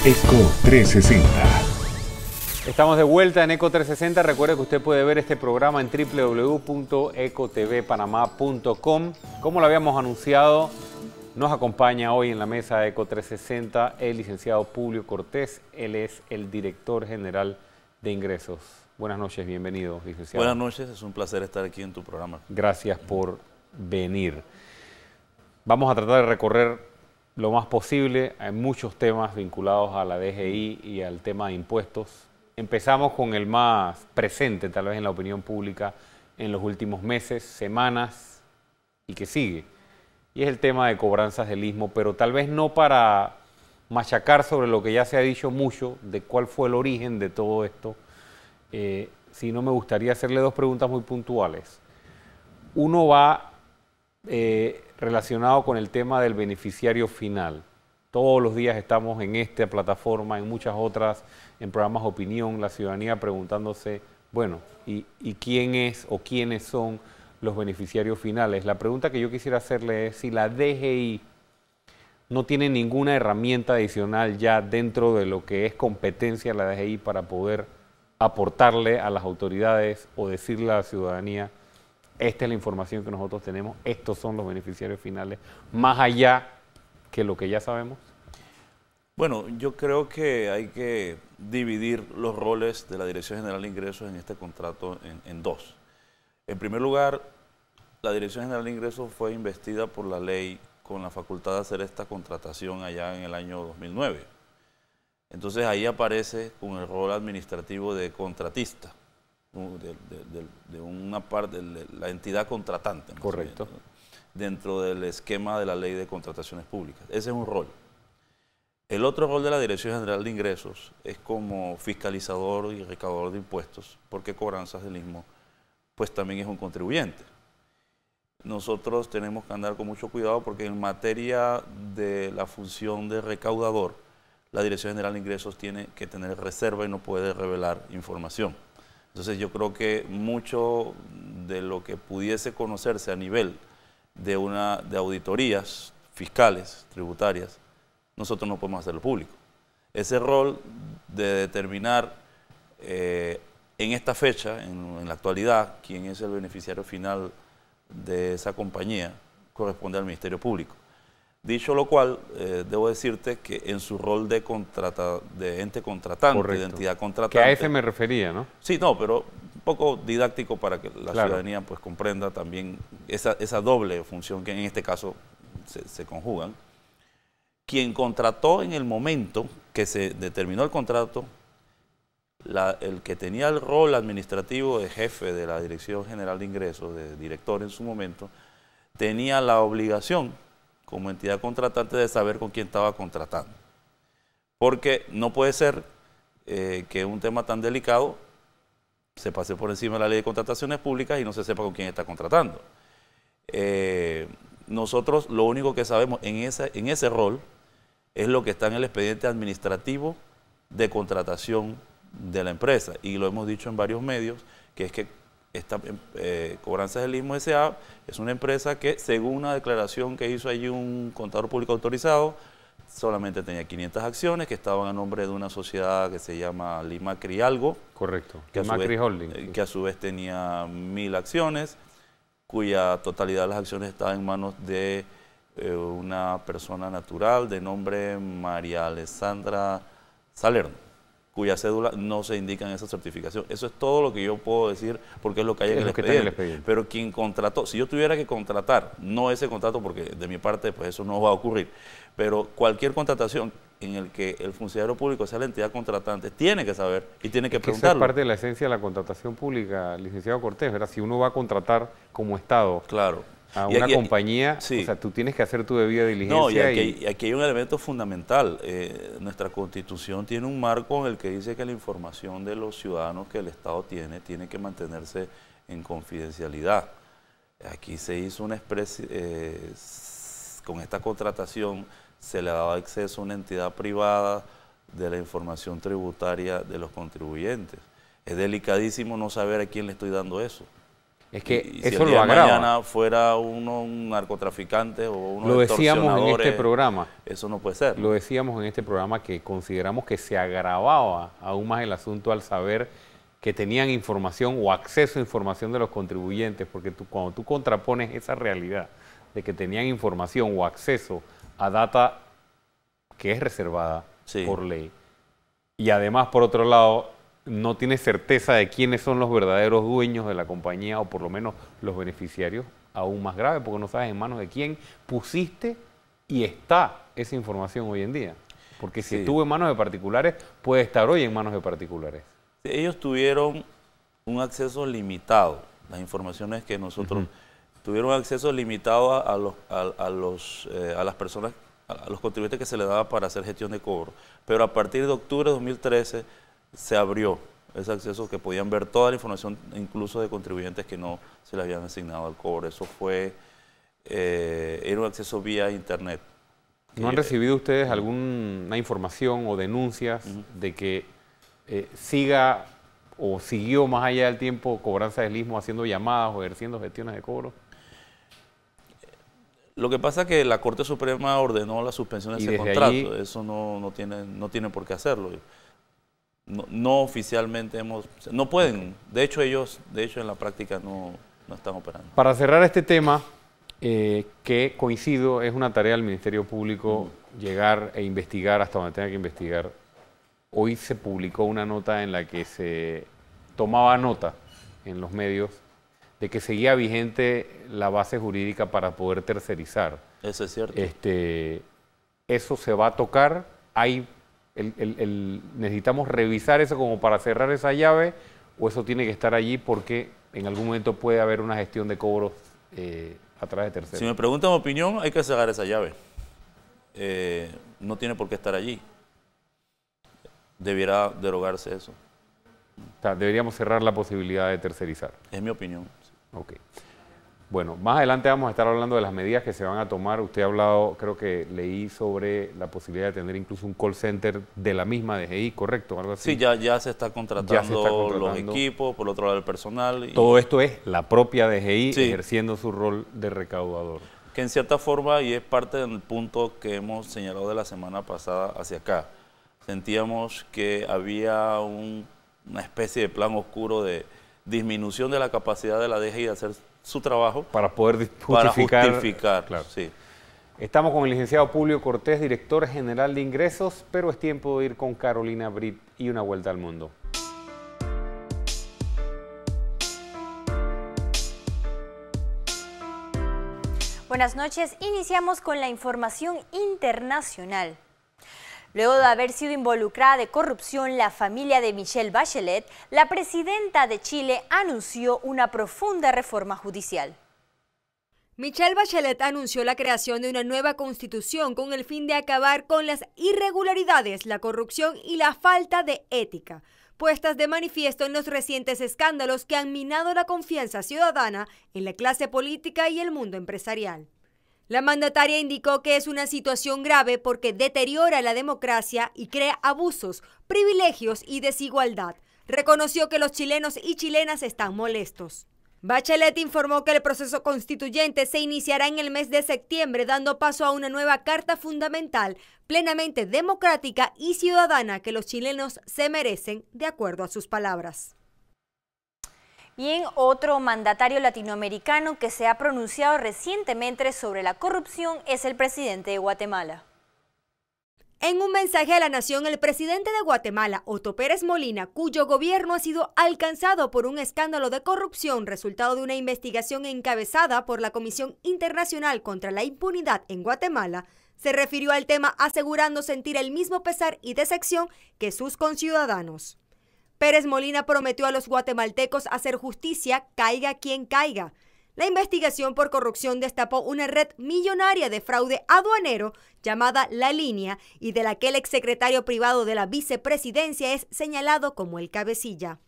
Eco 360. Estamos de vuelta en Eco 360. Recuerde que usted puede ver este programa en www.ecotvpanamá.com. Como lo habíamos anunciado, nos acompaña hoy en la mesa de Eco 360 el licenciado Publio Cortés. Él es el director general de ingresos. Buenas noches, bienvenido, licenciado. Buenas noches, es un placer estar aquí en tu programa. Gracias por venir. Vamos a tratar de recorrer lo más posible. Hay muchos temas vinculados a la DGI y al tema de impuestos. Empezamos con el más presente, tal vez en la opinión pública, en los últimos meses, semanas y que sigue. Y es el tema de cobranzas del istmo, pero tal vez no para machacar sobre lo que ya se ha dicho mucho, de cuál fue el origen de todo esto, sino me gustaría hacerle dos preguntas muy puntuales. Uno va relacionado con el tema del beneficiario final. Todos los días estamos en esta plataforma, en muchas otras, en programas de opinión, la ciudadanía preguntándose, bueno, ¿y quién es o quiénes son los beneficiarios finales? La pregunta que yo quisiera hacerle es si la DGI no tiene ninguna herramienta adicional ya dentro de lo que es competencia de la DGI para poder aportarle a las autoridades o decirle a la ciudadanía, esta es la información que nosotros tenemos, estos son los beneficiarios finales, más allá que lo que ya sabemos. Bueno, yo creo que hay que dividir los roles de la Dirección General de Ingresos en este contrato en dos. En primer lugar, la Dirección General de Ingresos fue investida por la ley con la facultad de hacer esta contratación allá en el año 2009. Entonces ahí aparece con el rol administrativo de contratista, de una parte de la entidad contratante. Correcto. Dentro del esquema de la ley de contrataciones públicas. Ese es un rol. El otro rol de la Dirección General de Ingresos es como fiscalizador y recaudador de impuestos, porque cobranzas del istmo pues también es un contribuyente. Nosotros tenemos que andar con mucho cuidado porque en materia de la función de recaudador, la Dirección General de Ingresos tiene que tener reserva y no puede revelar información. Entonces yo creo que mucho de lo que pudiese conocerse a nivel de auditorías fiscales, tributarias, nosotros no podemos hacerlo público. Ese rol de determinar en esta fecha, en la actualidad, quién es el beneficiario final de esa compañía, corresponde al Ministerio Público. Dicho lo cual, debo decirte que en su rol de ente contratante, Correcto, de entidad contratante... Que a ese me refería, ¿no? Sí, no, pero un poco didáctico para que la ciudadanía pues comprenda también esa doble función que en este caso se conjugan. Quien contrató en el momento que se determinó el contrato, el que tenía el rol administrativo de jefe de la Dirección General de Ingresos, de director en su momento, tenía la obligación como entidad contratante de saber con quién estaba contratando. Porque no puede ser que un tema tan delicado se pase por encima de la ley de contrataciones públicas y no se sepa con quién está contratando. Nosotros lo único que sabemos en ese rol es lo que está en el expediente administrativo de contratación de la empresa. Y lo hemos dicho en varios medios, que es que esta Cobranzas del Istmo S.A. es una empresa que, según una declaración que hizo allí un contador público autorizado, solamente tenía 500 acciones que estaban a nombre de una sociedad que se llama Limacri Algo. Correcto, que Limacri Holding. Que a su vez tenía 1000 acciones, cuya totalidad de las acciones estaba en manos de una persona natural de nombre María Alessandra Salerno, cuya cédula no se indica en esa certificación. Eso es todo lo que yo puedo decir porque es lo que hay en el expediente. Pero quien contrató, si yo tuviera que contratar, no ese contrato porque de mi parte pues eso no va a ocurrir, pero cualquier contratación en el que el funcionario público sea la entidad contratante, tiene que saber y tiene que preguntarlo. Eso es parte de la esencia de la contratación pública, licenciado Cortés, ¿verdad? Si uno va a contratar como Estado a una compañía, sí. O sea, tú tienes que hacer tu debida diligencia. No, y aquí hay un elemento fundamental. Nuestra Constitución tiene un marco en el que dice que la información de los ciudadanos que el Estado tiene que mantenerse en confidencialidad. Aquí se hizo una especie, con esta contratación se le daba acceso a una entidad privada de la información tributaria de los contribuyentes. Es delicadísimo no saber a quién le estoy dando eso. Es que Y si eso el día lo de agrava. mañana fuera uno un narcotraficante o uno Lo de decíamos en este extorsionadores, programa. eso no puede ser. Lo decíamos en este programa que consideramos que se agravaba aún más el asunto al saber que tenían información o acceso a información de los contribuyentes, porque cuando tú contrapones esa realidad de que tenían información o acceso a data que es reservada Sí. por ley, y además, por otro lado, no tienes certeza de quiénes son los verdaderos dueños de la compañía o por lo menos los beneficiarios, aún más grave, porque no sabes en manos de quién pusiste y está esa información hoy en día. Porque si Sí. estuvo en manos de particulares, puede estar hoy en manos de particulares. Ellos tuvieron un acceso limitado, las informaciones que nosotros tuvieron acceso limitado a las personas, a los contribuyentes que se les daba para hacer gestión de cobro. Pero a partir de octubre de 2013 se abrió ese acceso que podían ver toda la información, incluso de contribuyentes que no se le habían asignado al cobro. Eso fue, era un acceso vía internet. ¿No han recibido ustedes alguna información o denuncias de que siga o siguió más allá del tiempo Cobranza del Istmo haciendo llamadas o ejerciendo gestiones de cobro? Lo que pasa es que la Corte Suprema ordenó la suspensión de Y ese desde contrato. allí- Eso no tiene por qué hacerlo. No oficialmente no pueden. De hecho, ellos en la práctica no están operando. Para cerrar este tema, que coincido, es una tarea del Ministerio Público llegar e investigar hasta donde tenga que investigar. Hoy se publicó una nota en la que se tomaba nota en los medios de que seguía vigente la base jurídica para poder tercerizar. Eso es cierto. Eso se va a tocar. Necesitamos revisar eso como para cerrar esa llave, o eso tiene que estar allí porque en algún momento puede haber una gestión de cobros a través de terceros. Si me preguntan mi opinión, hay que cerrar esa llave. No tiene por qué estar allí. Debiera derogarse eso. O sea, deberíamos cerrar la posibilidad de tercerizar. Es mi opinión. Ok. Bueno, más adelante vamos a estar hablando de las medidas que se van a tomar. Usted ha hablado, creo que leí sobre la posibilidad de tener incluso un call center de la misma DGI, ¿correcto? Algo así. Sí, ya se está contratando los equipos, por otro lado el personal. Todo esto es la propia DGI Sí. ejerciendo su rol de recaudador. Que en cierta forma, y es parte del punto que hemos señalado de la semana pasada hacia acá, sentíamos que había una especie de plan oscuro de disminución de la capacidad de la DGI de hacer su trabajo Para poder para justificar. justificar. Claro. Sí. Estamos con el licenciado Publio Cortés, director general de ingresos, pero es tiempo de ir con Carolina Brit y una vuelta al mundo. Buenas noches, iniciamos con la información internacional. Luego de haber sido involucrada de corrupción la familia de Michelle Bachelet, la presidenta de Chile anunció una profunda reforma judicial. Michelle Bachelet anunció la creación de una nueva constitución con el fin de acabar con las irregularidades, la corrupción y la falta de ética, puestas de manifiesto en los recientes escándalos que han minado la confianza ciudadana en la clase política y el mundo empresarial. La mandataria indicó que es una situación grave porque deteriora la democracia y crea abusos, privilegios y desigualdad. Reconoció que los chilenos y chilenas están molestos. Bachelet informó que el proceso constituyente se iniciará en el mes de septiembre, dando paso a una nueva carta fundamental, plenamente democrática y ciudadana que los chilenos se merecen, de acuerdo a sus palabras. Bien, otro mandatario latinoamericano que se ha pronunciado recientemente sobre la corrupción es el presidente de Guatemala. En un mensaje a la nación, el presidente de Guatemala, Otto Pérez Molina, cuyo gobierno ha sido alcanzado por un escándalo de corrupción resultado de una investigación encabezada por la Comisión Internacional contra la Impunidad en Guatemala, se refirió al tema asegurando sentir el mismo pesar y decepción que sus conciudadanos. Pérez Molina prometió a los guatemaltecos hacer justicia, caiga quien caiga. La investigación por corrupción destapó una red millonaria de fraude aduanero llamada La Línea y de la que el exsecretario privado de la vicepresidencia es señalado como el cabecilla.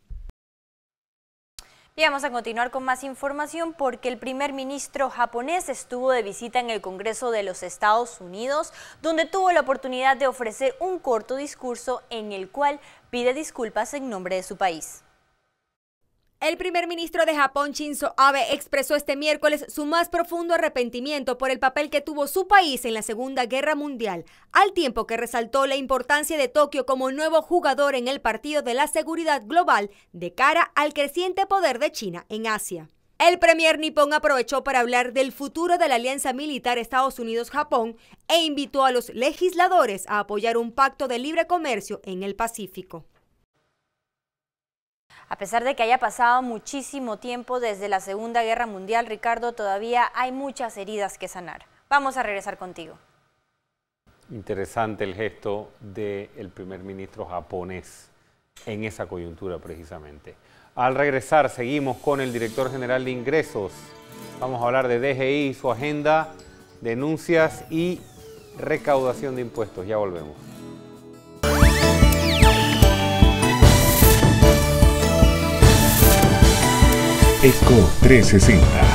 Y vamos a continuar con más información porque el primer ministro japonés estuvo de visita en el Congreso de los Estados Unidos, donde tuvo la oportunidad de ofrecer un corto discurso en el cual pide disculpas en nombre de su país. El primer ministro de Japón, Shinzo Abe, expresó este miércoles su más profundo arrepentimiento por el papel que tuvo su país en la Segunda Guerra Mundial, al tiempo que resaltó la importancia de Tokio como nuevo jugador en el partido de la seguridad global de cara al creciente poder de China en Asia. El premier nipón aprovechó para hablar del futuro de la alianza militar Estados Unidos-Japón e invitó a los legisladores a apoyar un pacto de libre comercio en el Pacífico. A pesar de que haya pasado muchísimo tiempo desde la Segunda Guerra Mundial, Ricardo, todavía hay muchas heridas que sanar. Vamos a regresar contigo. Interesante el gesto del primer ministro japonés en esa coyuntura precisamente. Al regresar seguimos con el director general de ingresos. Vamos a hablar de DGI, su agenda, denuncias y recaudación de impuestos. Ya volvemos. ECO 360.